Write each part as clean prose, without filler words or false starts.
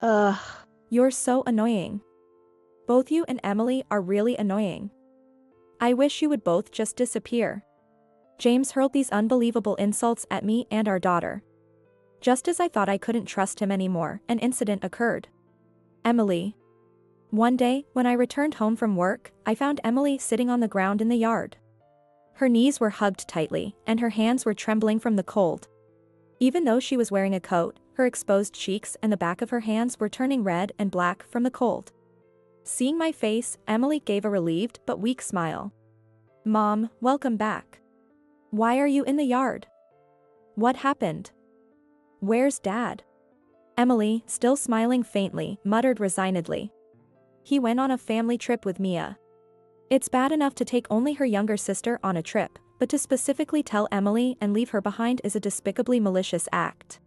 Ugh, you're so annoying. Both you and Emily are really annoying. I wish you would both just disappear. James hurled these unbelievable insults at me and our daughter. Just as I thought I couldn't trust him anymore, an incident occurred. Emily. One day, when I returned home from work, I found Emily sitting on the ground in the yard. Her knees were hugged tightly, and her hands were trembling from the cold. Even though she was wearing a coat, her exposed cheeks and the back of her hands were turning red and black from the cold. Seeing my face, Emily gave a relieved but weak smile. Mom, welcome back. Why are you in the yard? What happened? Where's Dad? Emily, still smiling faintly, muttered resignedly. He went on a family trip with Mia. It's bad enough to take only her younger sister on a trip, but to specifically tell Emily and leave her behind is a despicably malicious act.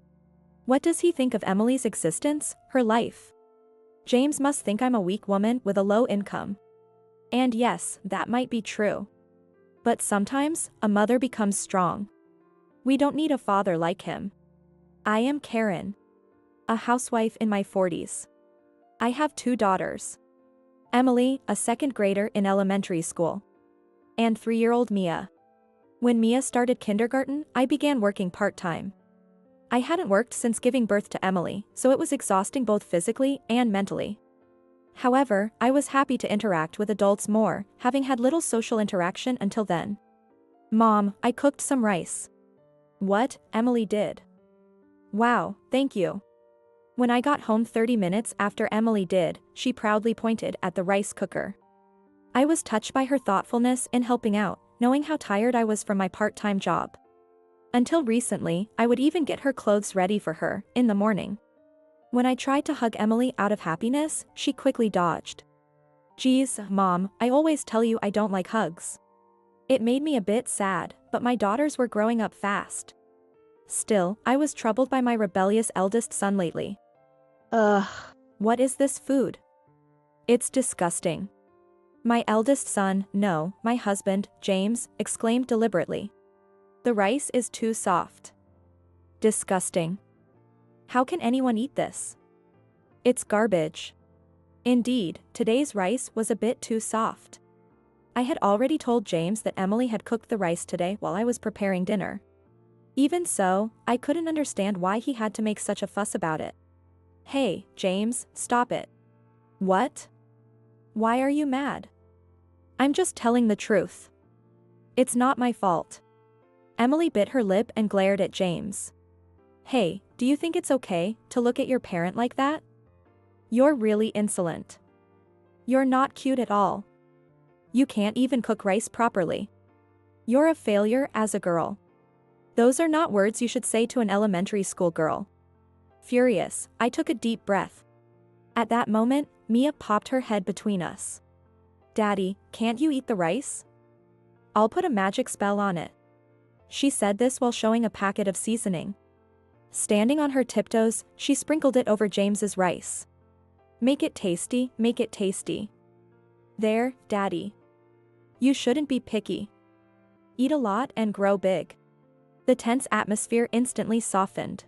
What does he think of Emily's existence, her life? James must think I'm a weak woman with a low income. And yes, that might be true. But sometimes, a mother becomes strong. We don't need a father like him. I am Karen. A housewife in my 40s. I have 2 daughters. Emily, a 2nd grader in elementary school. And 3-year-old Mia. When Mia started kindergarten, I began working part-time. I hadn't worked since giving birth to Emily, so it was exhausting both physically and mentally. However, I was happy to interact with adults more, having had little social interaction until then. Mom, I cooked some rice. What? Emily did. Wow, thank you. When I got home 30 minutes after Emily did, she proudly pointed at the rice cooker. I was touched by her thoughtfulness in helping out, knowing how tired I was from my part-time job. Until recently, I would even get her clothes ready for her, in the morning. When I tried to hug Emily out of happiness, she quickly dodged. Geez, Mom, I always tell you I don't like hugs. It made me a bit sad, but my daughters were growing up fast. Still, I was troubled by my rebellious eldest son lately. Ugh, what is this food? It's disgusting. My eldest son, no, my husband, James, exclaimed deliberately. The rice is too soft. Disgusting. How can anyone eat this? It's garbage. Indeed, today's rice was a bit too soft. I had already told James that Emily had cooked the rice today while I was preparing dinner. Even so, I couldn't understand why he had to make such a fuss about it. Hey, James, stop it. What? Why are you mad? I'm just telling the truth. It's not my fault. Emily bit her lip and glared at James. Hey, do you think it's okay to look at your parent like that? You're really insolent. You're not cute at all. You can't even cook rice properly. You're a failure as a girl. Those are not words you should say to an elementary school girl. Furious, I took a deep breath. At that moment, Mia popped her head between us. Daddy, can't you eat the rice? I'll put a magic spell on it. She said this while showing a packet of seasoning. Standing on her tiptoes, she sprinkled it over James's rice. Make it tasty, make it tasty. There, Daddy. You shouldn't be picky. Eat a lot and grow big. The tense atmosphere instantly softened.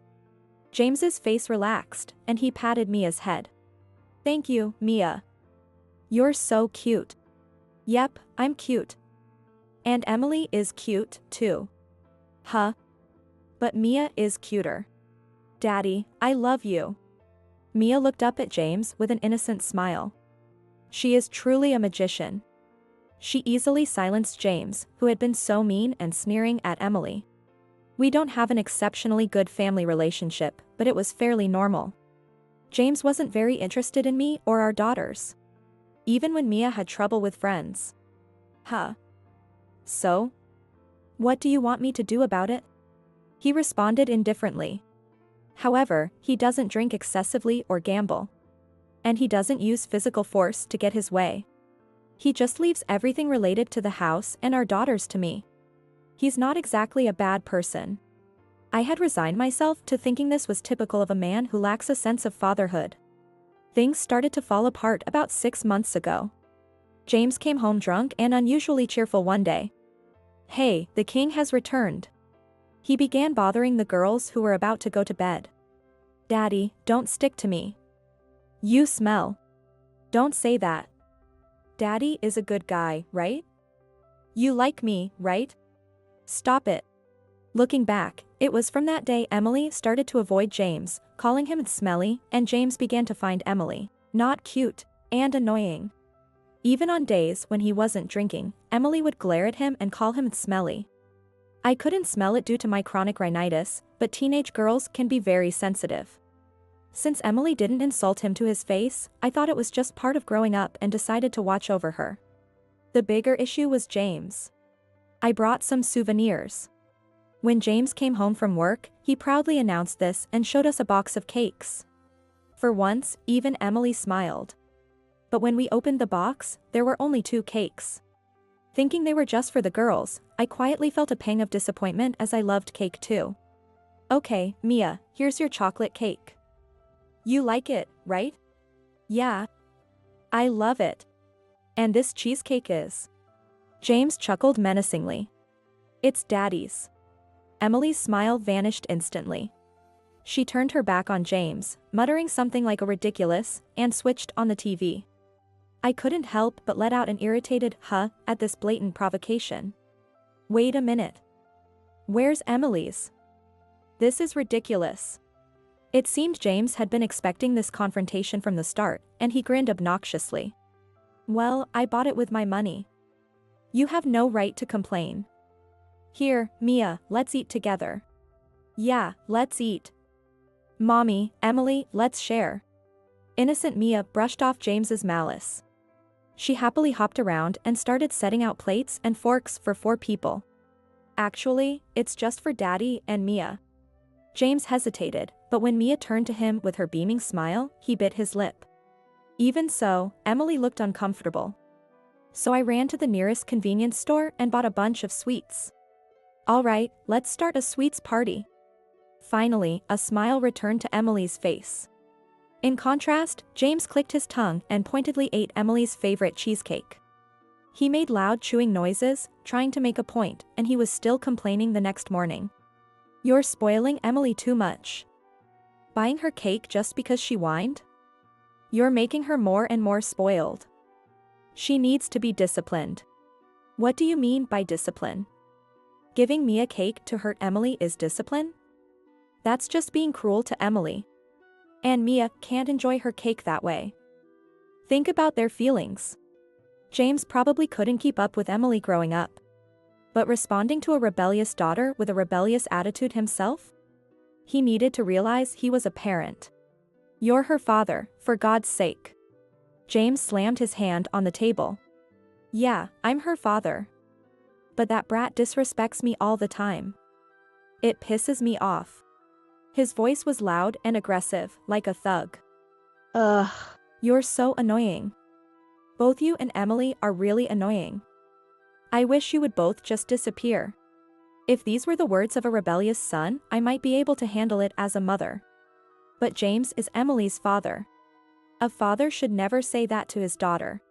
James's face relaxed, and he patted Mia's head. Thank you, Mia. You're so cute. Yep, I'm cute. And Emily is cute, too. Huh? But Mia is cuter. Daddy, I love you. Mia looked up at James with an innocent smile. She is truly a magician. She easily silenced James, who had been so mean and sneering at Emily. We don't have an exceptionally good family relationship, but it was fairly normal. James wasn't very interested in me or our daughters. Even when Mia had trouble with friends. Huh. So? What do you want me to do about it? He responded indifferently. However, he doesn't drink excessively or gamble. And he doesn't use physical force to get his way. He just leaves everything related to the house and our daughters to me. He's not exactly a bad person. I had resigned myself to thinking this was typical of a man who lacks a sense of fatherhood. Things started to fall apart about 6 months ago. James came home drunk and unusually cheerful one day. Hey, the king has returned. He began bothering the girls who were about to go to bed. Daddy, don't stick to me. You smell. Don't say that. Daddy is a good guy, right? You like me, right? Stop it. Looking back, it was from that day Emily started to avoid James, calling him smelly, and James began to find Emily not cute and annoying. Even on days when he wasn't drinking, Emily would glare at him and call him smelly. I couldn't smell it due to my chronic rhinitis, but teenage girls can be very sensitive. Since Emily didn't insult him to his face, I thought it was just part of growing up and decided to watch over her. The bigger issue was James. I brought some souvenirs. When James came home from work, he proudly announced this and showed us a box of cakes. For once, even Emily smiled. But when we opened the box, there were only 2 cakes. Thinking they were just for the girls, I quietly felt a pang of disappointment as I loved cake too. Okay, Mia, here's your chocolate cake. You like it, right? Yeah. I love it. And this cheesecake is. James chuckled menacingly. It's Daddy's. Emily's smile vanished instantly. She turned her back on James, muttering something like a ridiculous, and switched on the TV. I couldn't help but let out an irritated huh at this blatant provocation. Wait a minute. Where's Emily's? This is ridiculous. It seemed James had been expecting this confrontation from the start, and he grinned obnoxiously. Well, I bought it with my money. You have no right to complain. Here, Mia, let's eat together. Yeah, let's eat. Mommy, Emily, let's share. Innocent Mia brushed off James's malice. She happily hopped around and started setting out plates and forks for 4 people. Actually, it's just for Daddy and Mia. James hesitated, but when Mia turned to him with her beaming smile, he bit his lip. Even so, Emily looked uncomfortable. So I ran to the nearest convenience store and bought a bunch of sweets. All right, let's start a sweets party. Finally, a smile returned to Emily's face. In contrast, James clicked his tongue and pointedly ate Emily's favorite cheesecake. He made loud chewing noises, trying to make a point, and he was still complaining the next morning. You're spoiling Emily too much. Buying her cake just because she whined? You're making her more and more spoiled. She needs to be disciplined. What do you mean by discipline? Giving me a cake to hurt Emily is discipline? That's just being cruel to Emily. And Mia can't enjoy her cake that way. Think about their feelings. James probably couldn't keep up with Emily growing up. But responding to a rebellious daughter with a rebellious attitude himself? He needed to realize he was a parent. You're her father, for God's sake. James slammed his hand on the table. Yeah, I'm her father. But that brat disrespects me all the time. It pisses me off. His voice was loud and aggressive, like a thug. Ugh. You're so annoying. Both you and Emily are really annoying. I wish you would both just disappear. If these were the words of a rebellious son, I might be able to handle it as a mother. But James is Emily's father. A father should never say that to his daughter.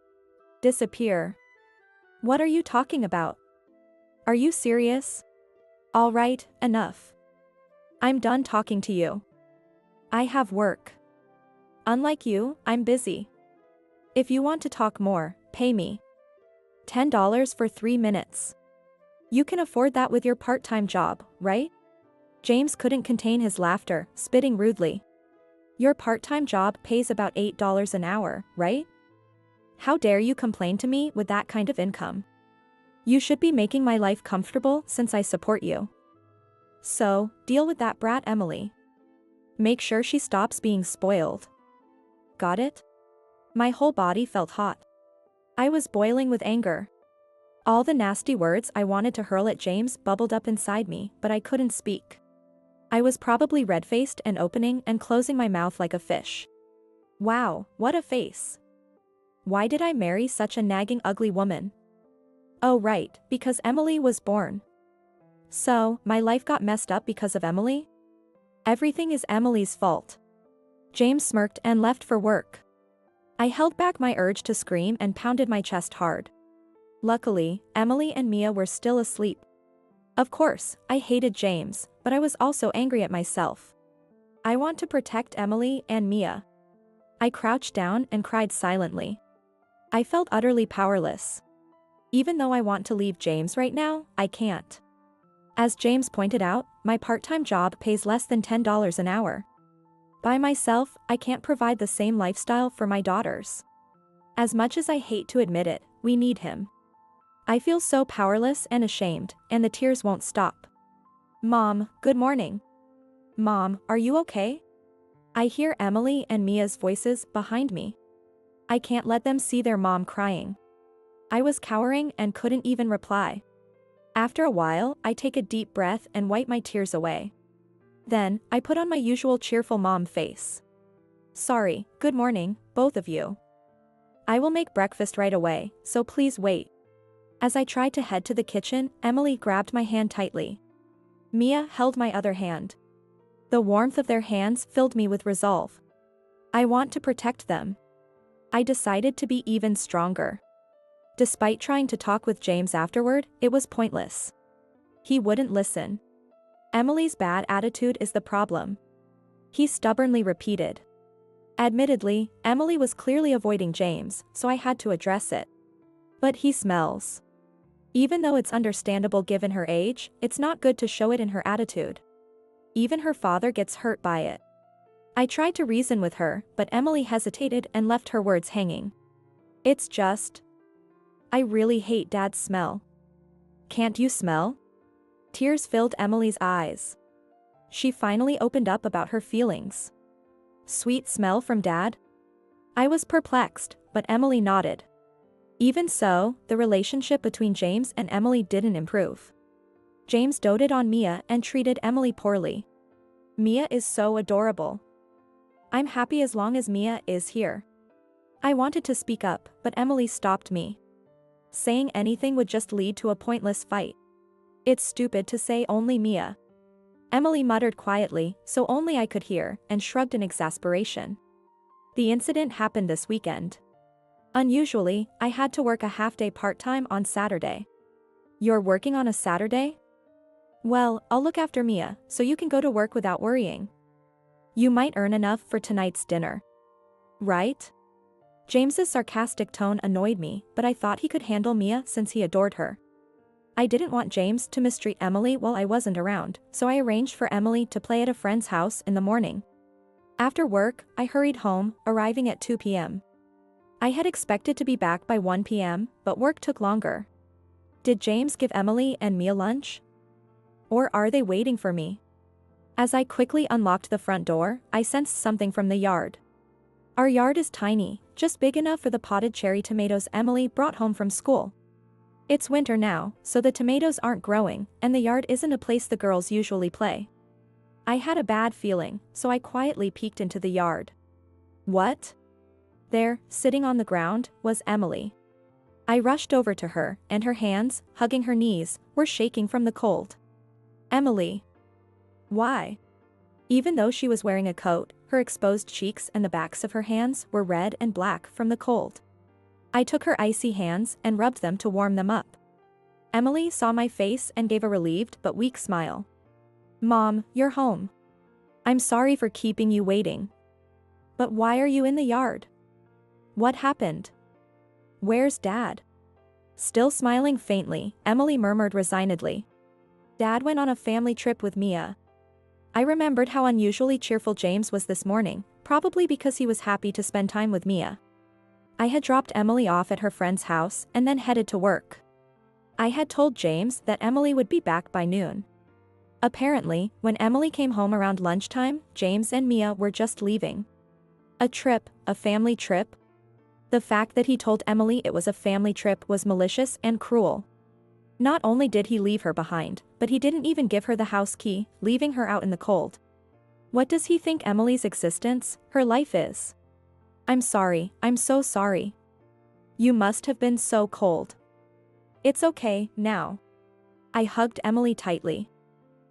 Disappear. What are you talking about? Are you serious? All right, enough. I'm done talking to you. I have work. Unlike you, I'm busy. If you want to talk more, pay me. $10 for 3 minutes. You can afford that with your part-time job, right? James couldn't contain his laughter, spitting rudely. Your part-time job pays about $8 an hour, right? How dare you complain to me with that kind of income? You should be making my life comfortable since I support you. So, deal with that brat Emily. Make sure she stops being spoiled. Got it? My whole body felt hot. I was boiling with anger. All the nasty words I wanted to hurl at James bubbled up inside me, but I couldn't speak. I was probably red-faced and opening and closing my mouth like a fish. Wow, what a face. Why did I marry such a nagging ugly woman? Oh right, because Emily was born. So, my life got messed up because of Emily? Everything is Emily's fault. James smirked and left for work. I held back my urge to scream and pounded my chest hard. Luckily, Emily and Mia were still asleep. Of course, I hated James, but I was also angry at myself. I want to protect Emily and Mia. I crouched down and cried silently. I felt utterly powerless. Even though I want to leave James right now, I can't. As James pointed out, my part-time job pays less than $10 an hour. By myself, I can't provide the same lifestyle for my daughters. As much as I hate to admit it, we need him. I feel so powerless and ashamed, and the tears won't stop. Mom, good morning. Mom, are you okay? I hear Emily and Mia's voices behind me. I can't let them see their mom crying. I was cowering and couldn't even reply. After a while, I take a deep breath and wipe my tears away. Then, I put on my usual cheerful mom face. Sorry, good morning, both of you. I will make breakfast right away, so please wait. As I tried to head to the kitchen, Emily grabbed my hand tightly. Mia held my other hand. The warmth of their hands filled me with resolve. I want to protect them. I decided to be even stronger. Despite trying to talk with James afterward, it was pointless. He wouldn't listen. Emily's bad attitude is the problem. He stubbornly repeated. Admittedly, Emily was clearly avoiding James, so I had to address it. But he smells. Even though it's understandable given her age, it's not good to show it in her attitude. Even her father gets hurt by it. I tried to reason with her, but Emily hesitated and left her words hanging. It's just... I really hate Dad's smell. Can't you smell? Tears filled Emily's eyes. She finally opened up about her feelings. Sweet smell from Dad? I was perplexed, but Emily nodded. Even so, the relationship between James and Emily didn't improve. James doted on Mia and treated Emily poorly. Mia is so adorable. I'm happy as long as Mia is here. I wanted to speak up, but Emily stopped me. Saying anything would just lead to a pointless fight. It's stupid to say only Mia. Emily muttered quietly, so only I could hear, and shrugged in exasperation. The incident happened this weekend. Unusually, I had to work a half-day part-time on Saturday. You're working on a Saturday? Well, I'll look after Mia, so you can go to work without worrying. You might earn enough for tonight's dinner. Right? James's sarcastic tone annoyed me, but I thought he could handle Mia since he adored her. I didn't want James to mistreat Emily while I wasn't around, so I arranged for Emily to play at a friend's house in the morning. After work, I hurried home, arriving at 2 p.m. I had expected to be back by 1 p.m., but work took longer. Did James give Emily and Mia lunch? Or are they waiting for me? As I quickly unlocked the front door, I sensed something from the yard. Our yard is tiny, just big enough for the potted cherry tomatoes Emily brought home from school. It's winter now, so the tomatoes aren't growing, and the yard isn't a place the girls usually play. I had a bad feeling, so I quietly peeked into the yard. What? There, sitting on the ground, was Emily. I rushed over to her, and her hands, hugging her knees, were shaking from the cold. Emily. Why? Even though she was wearing a coat, her exposed cheeks and the backs of her hands were red and black from the cold. I took her icy hands and rubbed them to warm them up. Emily saw my face and gave a relieved but weak smile. Mom, you're home. I'm sorry for keeping you waiting. But why are you in the yard? What happened? Where's Dad? Still smiling faintly, Emily murmured resignedly. Dad went on a family trip with Mia. I remembered how unusually cheerful James was this morning, probably because he was happy to spend time with Mia. I had dropped Emily off at her friend's house and then headed to work. I had told James that Emily would be back by noon. Apparently, when Emily came home around lunchtime, James and Mia were just leaving. A trip, a family trip? The fact that he told Emily it was a family trip was malicious and cruel. Not only did he leave her behind, but he didn't even give her the house key, leaving her out in the cold. What does he think Emily's existence, her life is? I'm sorry, I'm so sorry. You must have been so cold. It's okay, now. I hugged Emily tightly.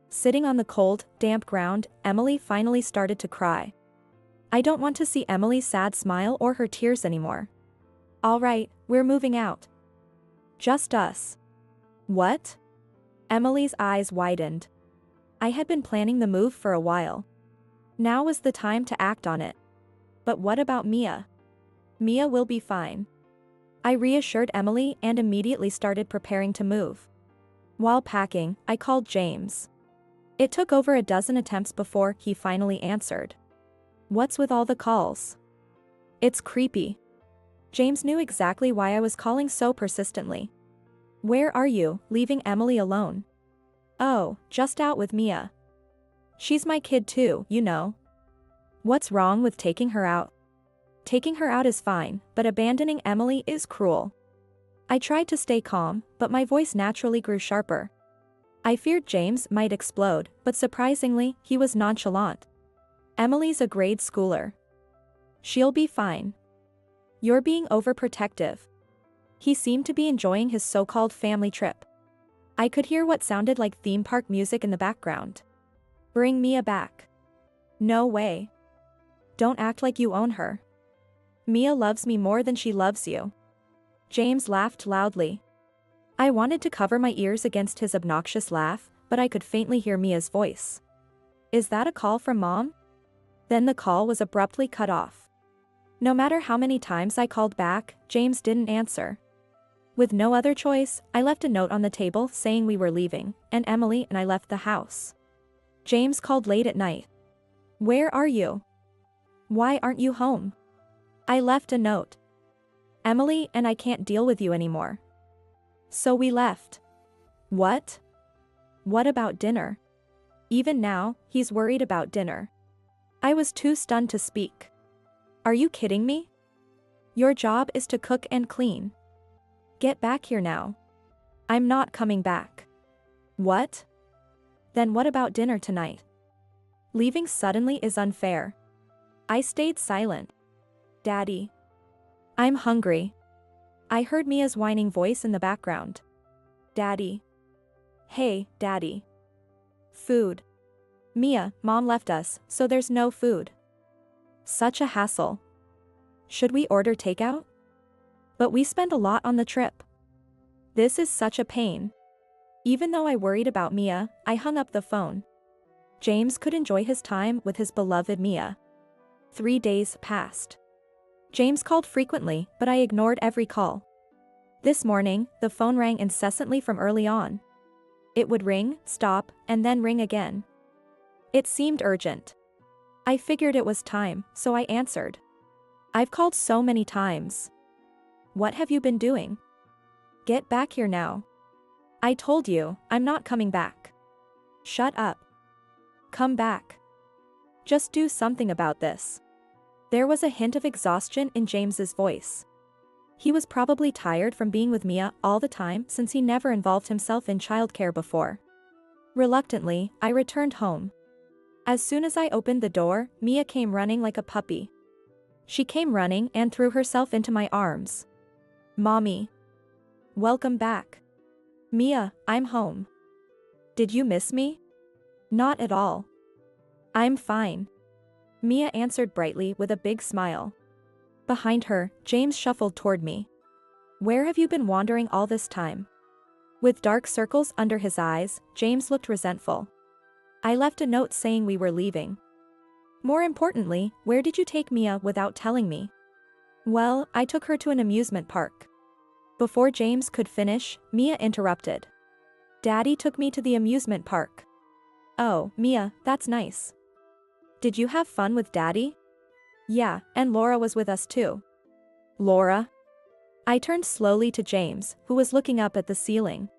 Sitting on the cold, damp ground, Emily finally started to cry. I don't want to see Emily's sad smile or her tears anymore. All right, we're moving out. Just us. What? Emily's eyes widened. I had been planning the move for a while. Now was the time to act on it. But what about Mia? Mia will be fine. I reassured Emily and immediately started preparing to move. While packing, I called James. It took over a dozen attempts before he finally answered. What's with all the calls? It's creepy. James knew exactly why I was calling so persistently. Where are you, leaving Emily alone? Oh, just out with Mia. She's my kid too, you know. What's wrong with taking her out? Taking her out is fine, but abandoning Emily is cruel. I tried to stay calm, but my voice naturally grew sharper. I feared James might explode, but surprisingly, he was nonchalant. Emily's a grade schooler. She'll be fine. You're being overprotective. He seemed to be enjoying his so-called family trip. I could hear what sounded like theme park music in the background. Bring Mia back. No way. Don't act like you own her. Mia loves me more than she loves you. James laughed loudly. I wanted to cover my ears against his obnoxious laugh, but I could faintly hear Mia's voice. Is that a call from Mom? Then the call was abruptly cut off. No matter how many times I called back, James didn't answer. With no other choice, I left a note on the table saying we were leaving, and Emily and I left the house. James called late at night. Where are you? Why aren't you home? I left a note. Emily and I can't deal with you anymore. So we left. What? What about dinner? Even now, he's worried about dinner. I was too stunned to speak. Are you kidding me? Your job is to cook and clean. Get back here now. I'm not coming back. What? Then what about dinner tonight? Leaving suddenly is unfair. I stayed silent. Daddy. I'm hungry. I heard Mia's whining voice in the background. Daddy. Hey, Daddy. Food. Mia, Mom left us, so there's no food. Such a hassle. Should we order takeout? But we spent a lot on the trip. This is such a pain. Even though I worried about Mia, I hung up the phone. James could enjoy his time with his beloved Mia. 3 days passed. James called frequently, but I ignored every call. This morning, the phone rang incessantly from early on. It would ring, stop, and then ring again. It seemed urgent. I figured it was time, so I answered. I've called so many times. What have you been doing? Get back here now. I told you, I'm not coming back. Shut up. Come back. Just do something about this. There was a hint of exhaustion in James's voice. He was probably tired from being with Mia all the time since he never involved himself in childcare before. Reluctantly, I returned home. As soon as I opened the door, Mia came running like a puppy. She came running and threw herself into my arms. Mommy. Welcome back. Mia, I'm home. Did you miss me? Not at all. I'm fine. Mia answered brightly with a big smile. Behind her, James shuffled toward me. Where have you been wandering all this time? With dark circles under his eyes, James looked resentful. I left a note saying we were leaving. More importantly, where did you take Mia without telling me? Well, I took her to an amusement park. Before James could finish, Mia interrupted. Daddy took me to the amusement park. Oh, Mia, that's nice. Did you have fun with Daddy? Yeah, and Laura was with us too. Laura? I turned slowly to James, who was looking up at the ceiling.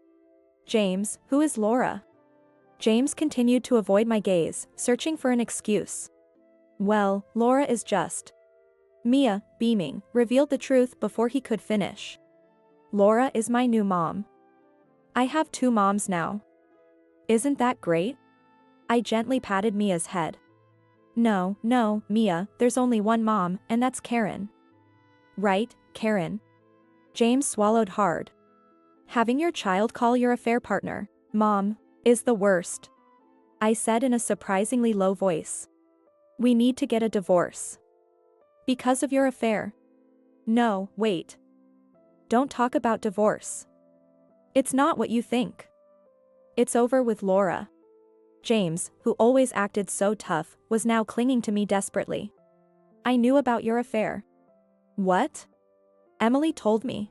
James, who is Laura? James continued to avoid my gaze, searching for an excuse. Well, Laura is just. Mia, beaming, revealed the truth before he could finish. Laura is my new mom. I have 2 moms now. Isn't that great? I gently patted Mia's head. No, Mia, there's only one mom, and that's Karen. Right, Karen. James swallowed hard. Having your child call your affair partner, Mom, is the worst. I said in a surprisingly low voice. We need to get a divorce. Because of your affair. No, wait. Don't talk about divorce. It's not what you think. It's over with Laura. James, who always acted so tough, was now clinging to me desperately. I knew about your affair. What? Emily told me.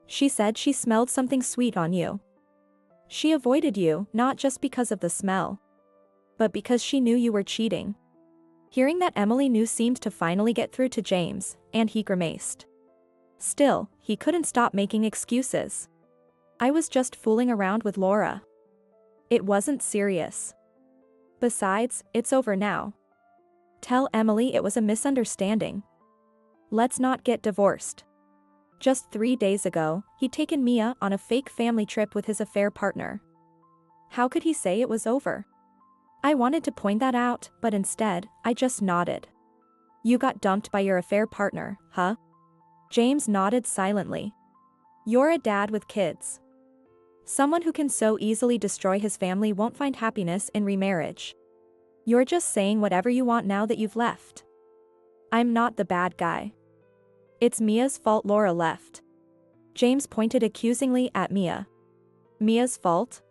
She said she smelled something sweet on you. She avoided you, not just because of the smell, but because she knew you were cheating. Hearing that Emily knew seemed to finally get through to James, and he grimaced. Still, he couldn't stop making excuses. I was just fooling around with Laura. It wasn't serious. Besides, it's over now. Tell Emily it was a misunderstanding. Let's not get divorced. Just 3 days ago, he'd taken Mia on a fake family trip with his affair partner. How could he say it was over? I wanted to point that out, but instead, I just nodded. You got dumped by your affair partner, huh? James nodded silently. You're a dad with kids. Someone who can so easily destroy his family won't find happiness in remarriage. You're just saying whatever you want now that you've left. I'm not the bad guy. It's Mia's fault Laura left. James pointed accusingly at Mia. Mia's fault?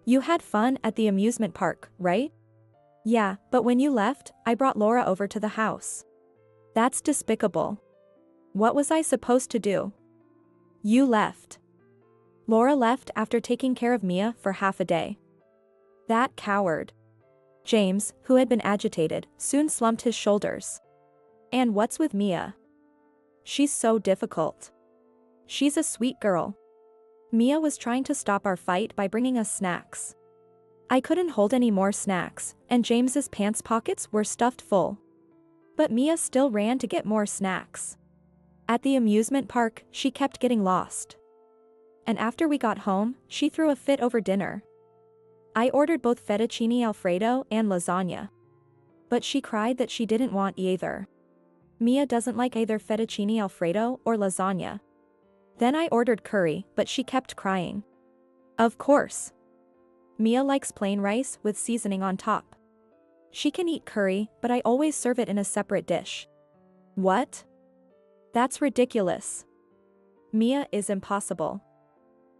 You had fun at the amusement park, right? Yeah, but when you left, I brought Laura over to the house. That's despicable. What was I supposed to do? You left. Laura left after taking care of Mia for half a day. That coward. James, who had been agitated, soon slumped his shoulders. And what's with Mia? She's so difficult. She's a sweet girl. Mia was trying to stop our fight by bringing us snacks. I couldn't hold any more snacks, and James's pants pockets were stuffed full. But Mia still ran to get more snacks. At the amusement park, she kept getting lost. And after we got home, she threw a fit over dinner. I ordered both fettuccine alfredo and lasagna. But she cried that she didn't want either. Mia doesn't like either fettuccine alfredo or lasagna. Then I ordered curry, but she kept crying. Of course. Mia likes plain rice with seasoning on top. She can eat curry, but I always serve it in a separate dish. What? That's ridiculous. Mia is impossible.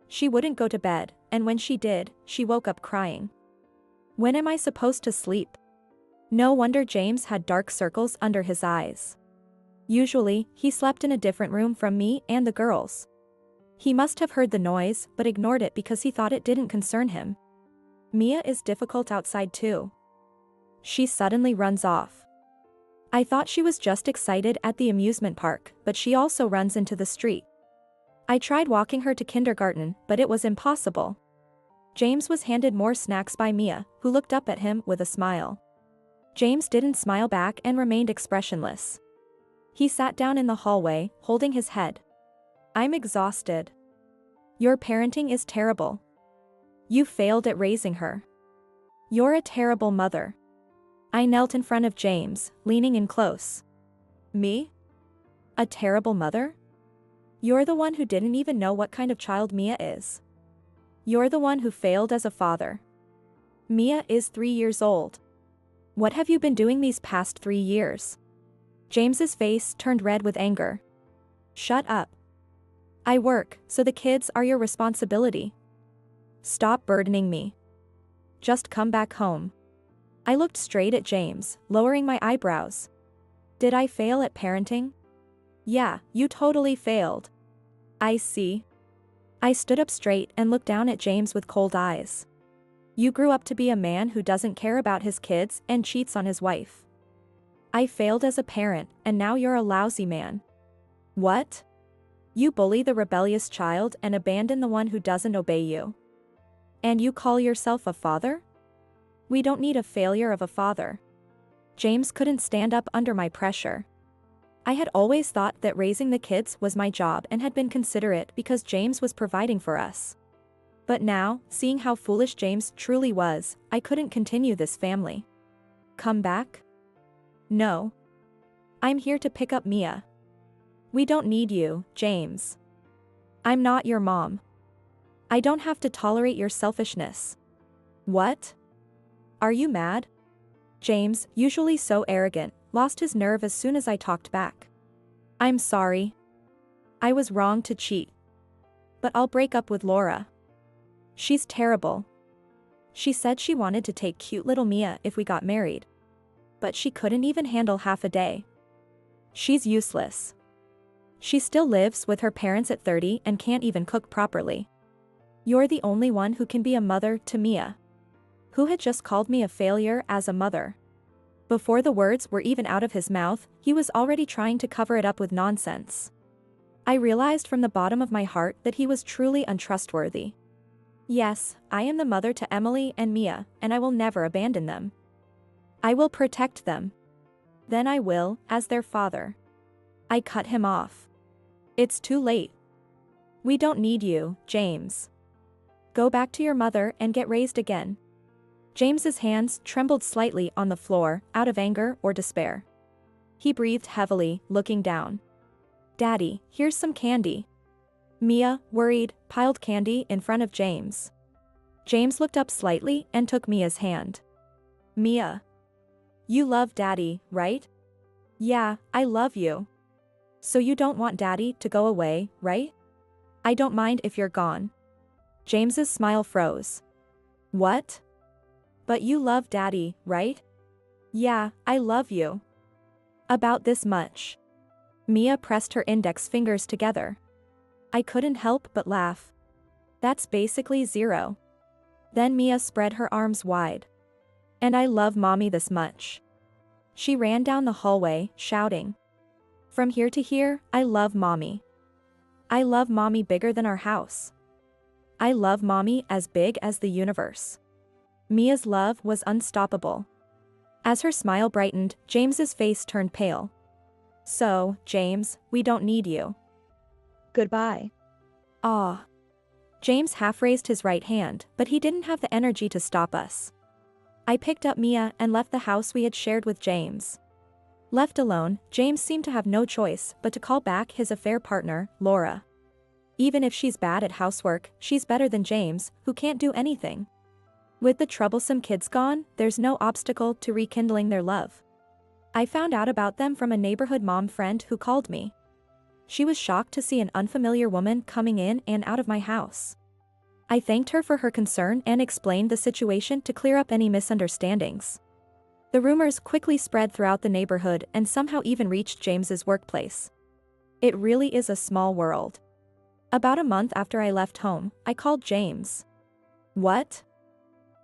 She wouldn't go to bed, and when she did, she woke up crying. When am I supposed to sleep? No wonder James had dark circles under his eyes. Usually, he slept in a different room from me and the girls. He must have heard the noise, but ignored it because he thought it didn't concern him. Mia is difficult outside too. She suddenly runs off. I thought she was just excited at the amusement park, but she also runs into the street. I tried walking her to kindergarten, but it was impossible. James was handed more snacks by Mia, who looked up at him with a smile. James didn't smile back and remained expressionless. He sat down in the hallway, holding his head. I'm exhausted. Your parenting is terrible. You failed at raising her. You're a terrible mother. I knelt in front of James, leaning in close. Me? A terrible mother? You're the one who didn't even know what kind of child Mia is. You're the one who failed as a father. Mia is 3 years old. What have you been doing these past 3 years? James's face turned red with anger. Shut up. I work, so the kids are your responsibility. Stop burdening me. Just come back home. I looked straight at James, lowering my eyebrows. Did I fail at parenting? Yeah, you totally failed. I see. I stood up straight and looked down at James with cold eyes. You grew up to be a man who doesn't care about his kids and cheats on his wife. I failed as a parent, and now you're a lousy man. What? You bully the rebellious child and abandon the one who doesn't obey you. And you call yourself a father? We don't need a failure of a father. James couldn't stand up under my pressure. I had always thought that raising the kids was my job and had been considerate because James was providing for us. But now, seeing how foolish James truly was, I couldn't continue this family. Come back? No. I'm here to pick up Mia. We don't need you, James. I'm not your mom. I don't have to tolerate your selfishness. What? Are you mad? James, usually so arrogant, lost his nerve as soon as I talked back. I'm sorry. I was wrong to cheat. But I'll break up with Laura. She's terrible. She said she wanted to take cute little Mia if we got married. But she couldn't even handle half a day. She's useless. She still lives with her parents at 30 and can't even cook properly. You're the only one who can be a mother to Mia, who had just called me a failure as a mother. Before the words were even out of his mouth, he was already trying to cover it up with nonsense. I realized from the bottom of my heart that he was truly untrustworthy. Yes, I am the mother to Emily and Mia, and I will never abandon them. I will protect them. Then I will, as their father. I cut him off. It's too late. We don't need you, James. Go back to your mother and get raised again. James's hands trembled slightly on the floor, out of anger or despair. He breathed heavily, looking down. Daddy, here's some candy. Mia, worried, piled candy in front of James. James looked up slightly and took Mia's hand. Mia. You love Daddy, right? Yeah, I love you. So you don't want Daddy to go away, right? I don't mind if you're gone. James's smile froze. What? But you love Daddy, right? Yeah, I love you. About this much. Mia pressed her index fingers together. I couldn't help but laugh. That's basically zero. Then Mia spread her arms wide. And I love Mommy this much. She ran down the hallway, shouting. From here to here, I love Mommy. I love Mommy bigger than our house. I love Mommy as big as the universe. Mia's love was unstoppable. As her smile brightened, James's face turned pale. So, James, we don't need you. Goodbye. Ah. James half raised his right hand, but he didn't have the energy to stop us. I picked up Mia and left the house we had shared with James. Left alone, James seemed to have no choice but to call back his affair partner, Laura. Even if she's bad at housework, she's better than James, who can't do anything. With the troublesome kids gone, there's no obstacle to rekindling their love. I found out about them from a neighborhood mom friend who called me. She was shocked to see an unfamiliar woman coming in and out of my house. I thanked her for her concern and explained the situation to clear up any misunderstandings. The rumors quickly spread throughout the neighborhood and somehow even reached James's workplace. It really is a small world. About a month after I left home, I called James. What?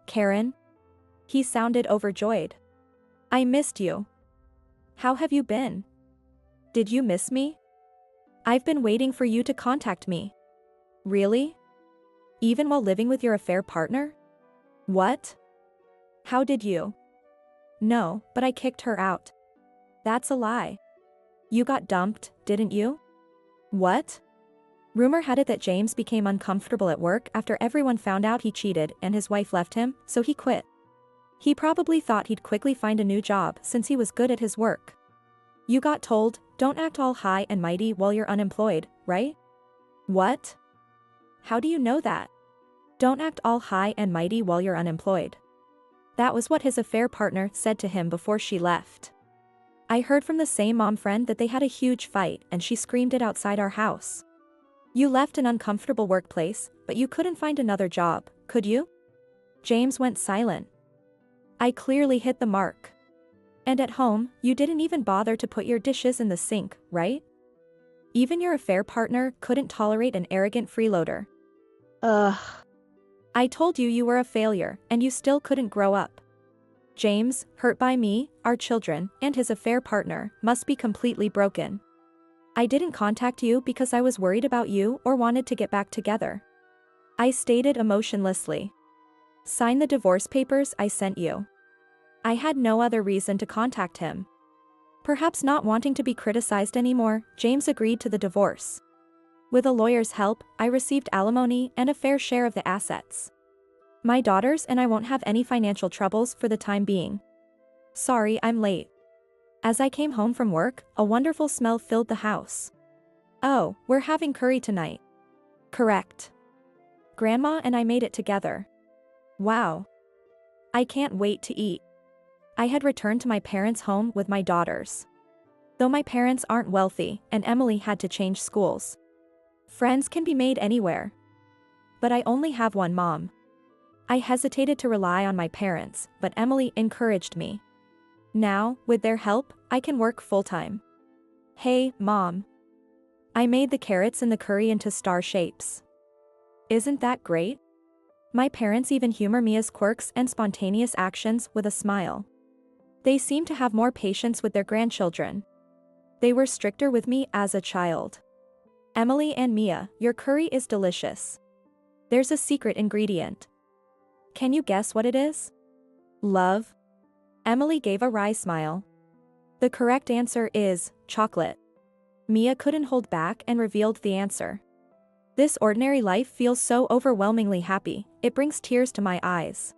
Karen? He sounded overjoyed. I missed you. How have you been? Did you miss me? I've been waiting for you to contact me. Really? Even while living with your affair partner? What? How did you? No, but I kicked her out. That's a lie. You got dumped, didn't you? What? Rumor had it that James became uncomfortable at work after everyone found out he cheated and his wife left him, so he quit. He probably thought he'd quickly find a new job since he was good at his work. You got told, don't act all high and mighty while you're unemployed, right? What? How do you know that? Don't act all high and mighty while you're unemployed. That was what his affair partner said to him before she left. I heard from the same mom friend that they had a huge fight and she screamed it outside our house. You left an uncomfortable workplace, but you couldn't find another job, could you? James went silent. I clearly hit the mark. And at home, you didn't even bother to put your dishes in the sink, right? Even your affair partner couldn't tolerate an arrogant freeloader. Ugh. I told you you were a failure, and you still couldn't grow up. James, hurt by me, our children, and his affair partner, must be completely broken. I didn't contact you because I was worried about you or wanted to get back together. I stated emotionlessly. Sign the divorce papers I sent you. I had no other reason to contact him. Perhaps not wanting to be criticized anymore, James agreed to the divorce. With a lawyer's help, I received alimony and a fair share of the assets. My daughters and I won't have any financial troubles for the time being. Sorry I'm late. As I came home from work, a wonderful smell filled the house. Oh, we're having curry tonight. Correct. Grandma and I made it together. Wow. I can't wait to eat. I had returned to my parents' home with my daughters. Though my parents aren't wealthy, and Emily had to change schools. Friends can be made anywhere. But I only have one mom. I hesitated to rely on my parents, but Emily encouraged me. Now, with their help, I can work full-time. Hey, Mom. I made the carrots in the curry into star shapes. Isn't that great? My parents even humor Mia's quirks and spontaneous actions with a smile. They seem to have more patience with their grandchildren. They were stricter with me as a child. Emily and Mia, your curry is delicious. There's a secret ingredient. Can you guess what it is? Love? Emily gave a wry smile. The correct answer is chocolate. Mia couldn't hold back and revealed the answer. This ordinary life feels so overwhelmingly happy, it brings tears to my eyes.